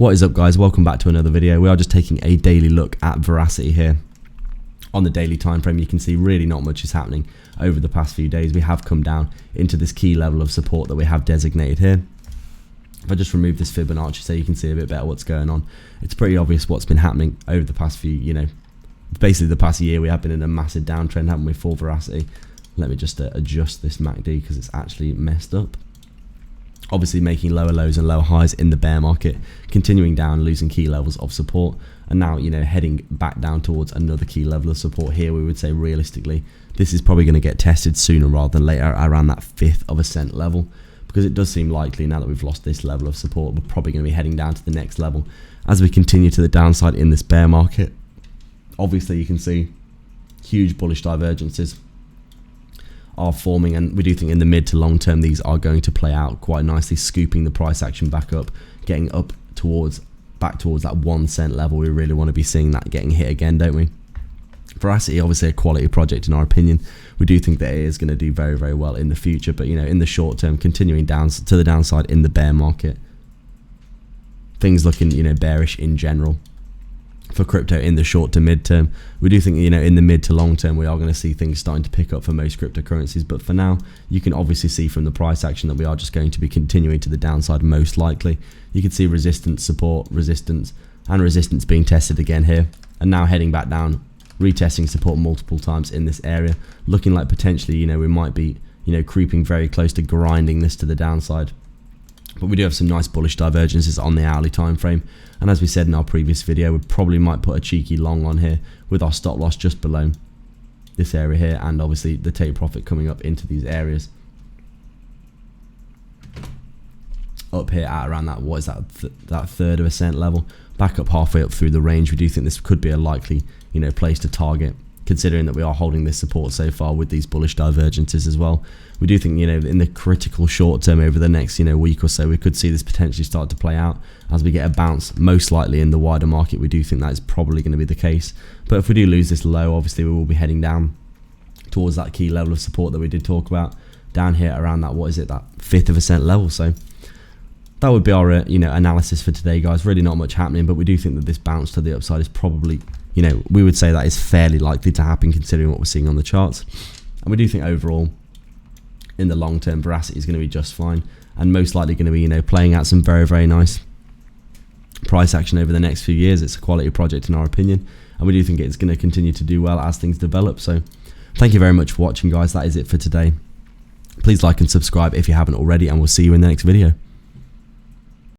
What is up, guys? Welcome back to another video. We are just taking a daily look at Verasity here. On the daily time frame, you can see really not much is happening over the past few days. We have come down into this key level of support that we have designated here. If I just remove this Fibonacci so you can see a bit better what's going on, it's pretty obvious what's been happening over the past few, basically the past year. We have been in a massive downtrend, haven't we, for Verasity? Let me just adjust this MACD because it's actually messed up. Obviously making lower lows and lower highs in the bear market, continuing down, losing key levels of support, and now heading back down towards another key level of support here. We would say realistically this is probably going to get tested sooner rather than later around that 1/5% level, because it does seem likely now that we've lost this level of support, we're probably going to be heading down to the next level as we continue to the downside in this bear market. Obviously you can see huge bullish divergences are forming, and we do think in the mid to long term these are going to play out quite nicely, scooping the price action back up, getting up back towards that 1 cent level. We really want to be seeing that getting hit again, don't we? Verasity, obviously a quality project in our opinion. We do think that it is going to do very, very well in the future, but in the short term, continuing down to the downside in the bear market, things looking bearish in general for crypto in the short to mid term. We do think in the mid to long term we are going to see things starting to pick up for most cryptocurrencies, but for now you can obviously see from the price action that we are just going to be continuing to the downside most likely. You can see resistance, support, resistance, and resistance being tested again here, and now heading back down, retesting support multiple times in this area, looking like potentially we might be creeping very close to grinding this to the downside. But we do have some nice bullish divergences on the hourly time frame, and as we said in our previous video, we probably might put a cheeky long on here with our stop loss just below this area here, and obviously the take profit coming up into these areas up here at around that, that 1/3 of a cent level, back up halfway up through the range. We do think this could be a likely place to target, considering that we are holding this support so far with these bullish divergences as well. We do think in the critical short term over the next week or so, we could see this potentially start to play out as we get a bounce, most likely in the wider market. We do think that is probably going to be the case, but if we do lose this low, obviously we will be heading down towards that key level of support that we did talk about down here around that, that 1/5 of a cent level. So that would be our analysis for today, guys. Really not much happening, but we do think that this bounce to the upside is probably we would say that is fairly likely to happen considering what we're seeing on the charts. And we do think overall in the long term Verasity is going to be just fine, and most likely going to be playing out some very, very nice price action over the next few years. It's a quality project in our opinion, and we do think it's going to continue to do well as things develop. So thank you very much for watching, guys. That is it for today. Please like and subscribe if you haven't already, and we'll see you in the next video.